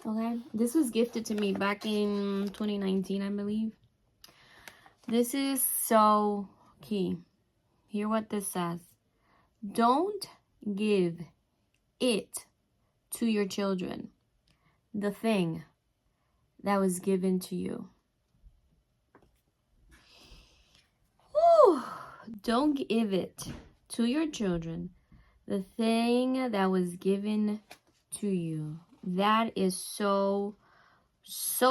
Okay, this was gifted to me back in 2019, I believe. This is so key. Hear what this says. Don't give it to your children, the thing that was given to you. Whew. Don't give it to your children, the thing that was given to you. That is so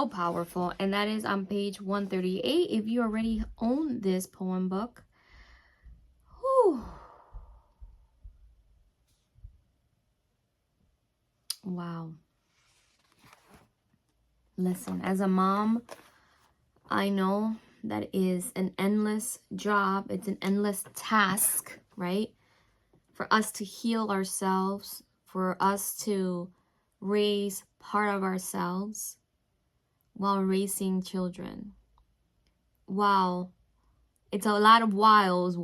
powerful, and that is on page 138 if you already own this poem book. Whew. Wow. Listen, as a mom, I know that is an endless job. It's an endless task, right? For us to heal ourselves, for us to raise part of ourselves while raising children. Wow. It's a lot of wiles,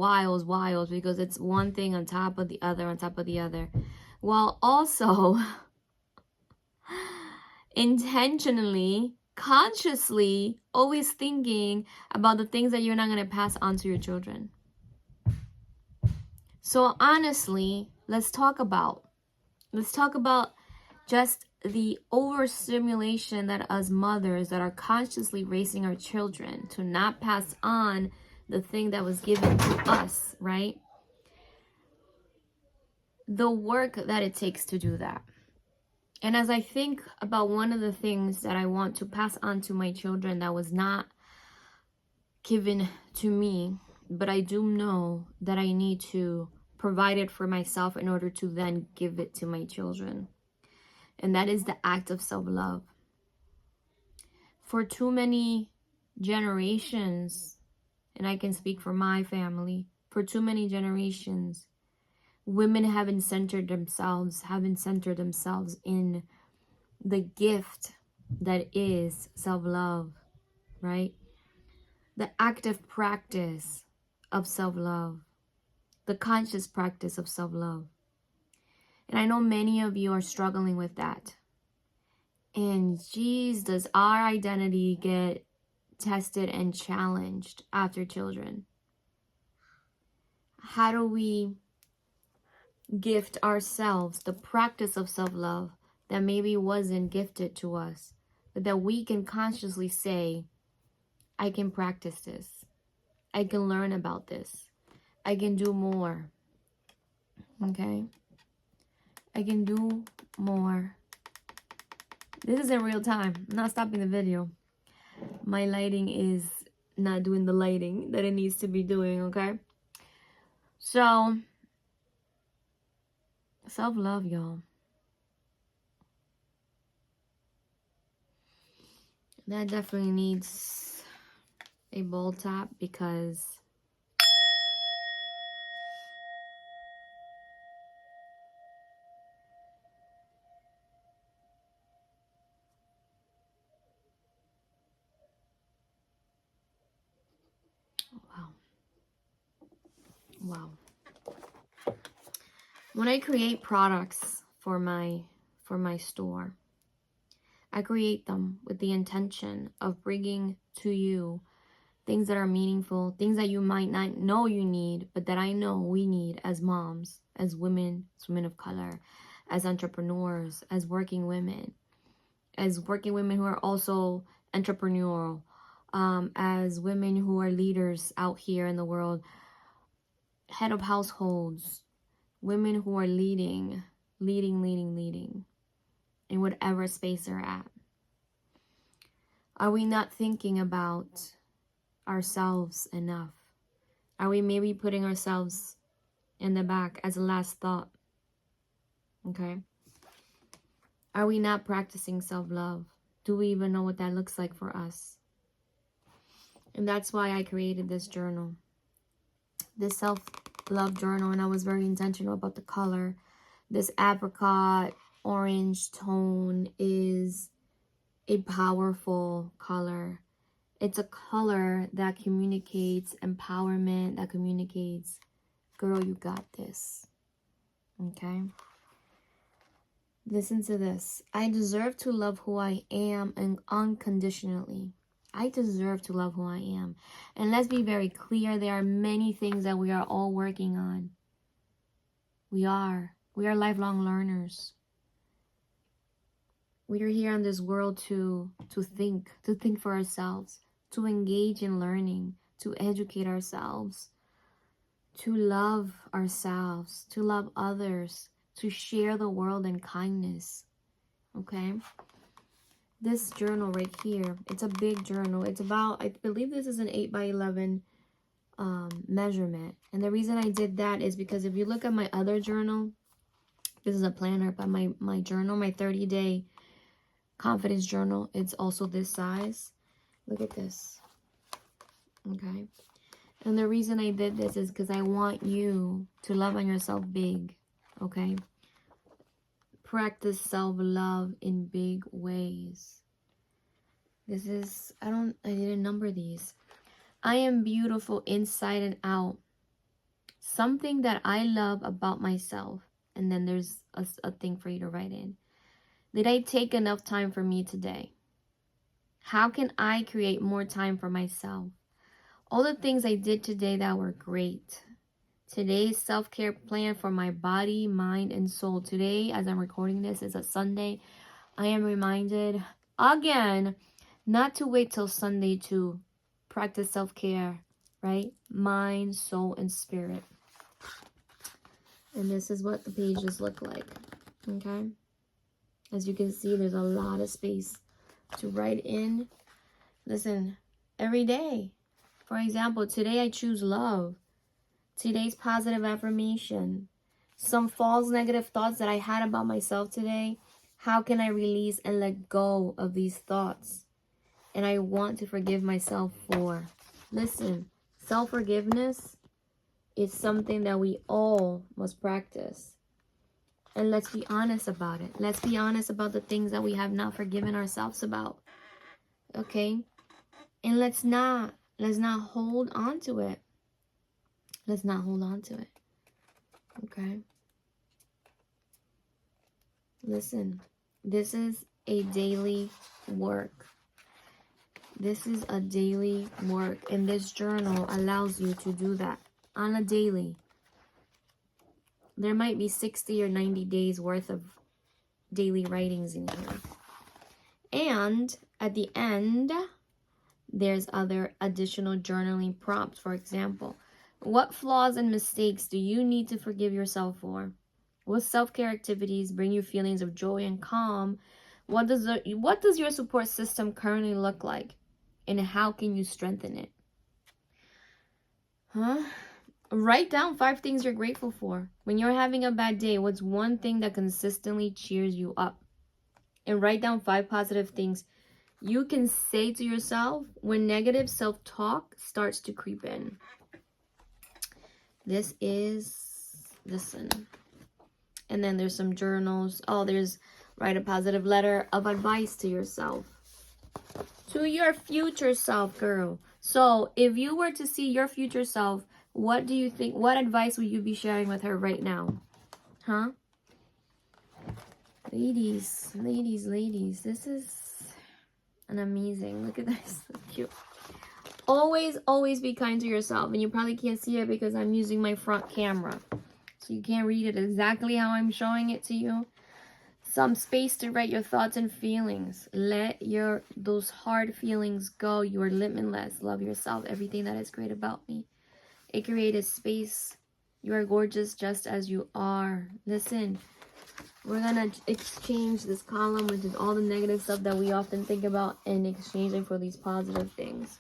because it's one thing on top of the other, on top of the other. While also intentionally, consciously, always thinking about the things that you're not going to pass on to your children. So honestly, let's talk about just the overstimulation that us mothers that are consciously raising our children to not pass on the thing that was given to us, right? The work that it takes to do that. And as I think about one of the things that I want to pass on to my children that was not given to me, but I do know that I need to provide it for myself in order to then give it to my children. And that is the act of self-love. For too many generations, and I can speak for my family, for too many generations, women haven't centered themselves in the gift that is self-love, right? The active practice of self-love, the conscious practice of self-love. And I know many of you are struggling with that. And geez, does our identity get tested and challenged after children? How do we gift ourselves the practice of self-love that maybe wasn't gifted to us, but that we can consciously say, I can practice this. I can learn about this. I can do more. Okay? I can do more. This is in real time. I'm not stopping the video. My lighting is not doing the lighting that it needs to be doing, okay? So, self-love, y'all. That definitely needs a bold tap because wow. When I create products for my store, I create them with the intention of bringing to you things that are meaningful, things that you might not know you need, but that I know we need as moms, as women of color, as entrepreneurs, as working women who are also entrepreneurial, as women who are leaders out here in the world, head of households, women who are leading in whatever space they're at. Are we not thinking about ourselves enough? Are we maybe putting ourselves in the back as a last thought? Okay. Are we not practicing self-love? Do we even know what that looks like for us? And that's why I created this journal, this self-love journal, and I was very intentional about the color. This apricot orange tone is a powerful color. It's a color that communicates empowerment, that communicates, girl, you got this. Okay? Listen to this. I deserve to love who I am and unconditionally. I deserve to love who I am. And let's be very clear, there are many things that we are all working on. We are lifelong learners. We are here in this world to think for ourselves, to engage in learning, to educate ourselves, to love ourselves, to love others, to share the world in kindness. Okay? This journal right here, it's a big journal. It's about, I believe this is an 8x11 measurement. And the reason I did that is because if you look at my other journal, this is a planner, but my journal, my 30-day confidence journal, it's also this size. Look at this. Okay? And the reason I did this is because I want you to love on yourself big. Okay? Practice self-love in big ways. This is, I didn't number these. I am beautiful inside and out. Something that I love about myself. And then there's a thing for you to write in. Did I take enough time for me today? How can I create more time for myself? All the things I did today that were great. Today's self-care plan for my body, mind, and soul. Today, as I'm recording this, is a Sunday. I am reminded again not to wait till Sunday to practice self-care, right? Mind, soul, and spirit. And this is what the pages look like, okay? As you can see, there's a lot of space to write in. Listen, every day. For example, today I choose love. Today's positive affirmation. Some false negative thoughts that I had about myself today. How can I release and let go of these thoughts? And I want to forgive myself for. Listen, self-forgiveness is something that we all must practice. And let's be honest about it. Let's be honest about the things that we have not forgiven ourselves about. Okay? And let's not hold on to it. Let's not hold on to it. Okay? Listen, this is a daily work. This is a daily work. And this journal allows you to do that on a daily. There might be 60 or 90 days worth of daily writings in here. And at the end, there's other additional journaling prompts. For example, what flaws and mistakes do you need to forgive yourself for? What self-care activities bring you feelings of joy and calm? What does your support system currently look like? And how can you strengthen it? Write down 5 things you're grateful for. When you're having a bad day, what's one thing that consistently cheers you up? And write down 5 positive things you can say to yourself when negative self-talk starts to creep in. This is, listen. And then there's some journals. Oh, there's write a positive letter of advice to yourself. To your future self, girl. So if you were to see your future self, what do you think? What advice would you be sharing with her right now? Huh? Ladies, this is an amazing. Look at this. So cute. Always be kind to yourself. And you probably can't see it because I'm using my front camera. So you can't read it exactly how I'm showing it to you. Some space to write your thoughts and feelings. Let those hard feelings go. You are limitless. Love yourself. Everything that is great about me. It created space. You are gorgeous just as you are. Listen, we're going to exchange this column, which is all the negative stuff that we often think about, and exchange it for these positive things.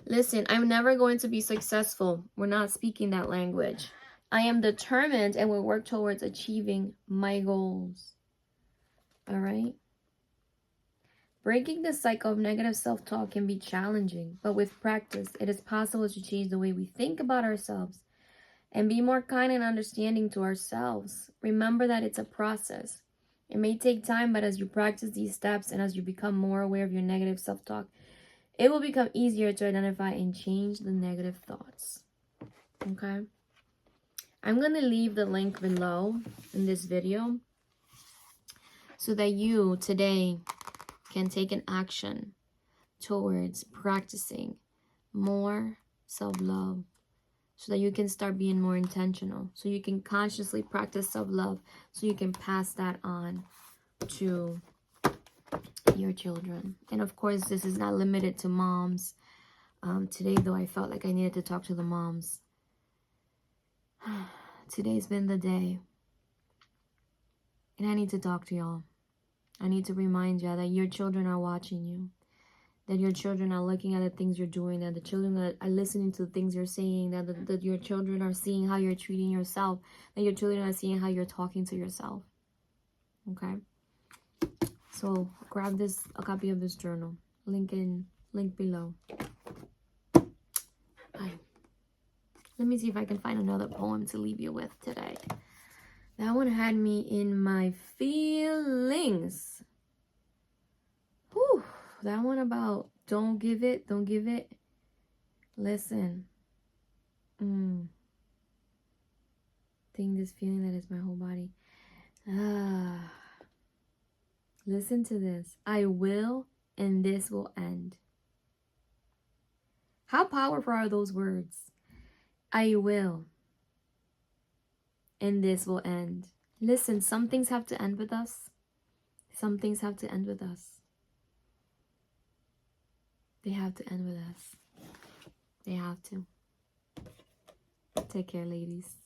Listen, I'm never going to be successful. We're not speaking that language. I am determined and will work towards achieving my goals. All right? Breaking the cycle of negative self-talk can be challenging, but with practice, it is possible to change the way we think about ourselves and be more kind and understanding to ourselves. Remember that it's a process. It may take time, but as you practice these steps and as you become more aware of your negative self-talk, it will become easier to identify and change the negative thoughts. Okay? I'm going to leave the link below in this video so that you today can take an action towards practicing more self-love, so that you can start being more intentional, so you can consciously practice self-love, so you can pass that on to your children. And of course, this is not limited to moms. Today, though, I felt like I needed to talk to the moms. Today's been the day. And I need to talk to y'all. I need to remind y'all that your children are watching you. That your children are looking at the things you're doing. That the children are listening to the things you're saying. That your children are seeing how you're treating yourself. That your children are seeing how you're talking to yourself. Okay? So grab a copy of this journal. Link below. Bye. Let me see if I can find another poem to leave you with today. That one had me in my feelings. Whew. That one about don't give it. Listen. Think this feeling that is my whole body. Listen to this. I will, and this will end. How powerful are those words? I will, and this will end. Listen, some things have to end with us. Some things have to end with us. They have to end with us. They have to. Take care, ladies.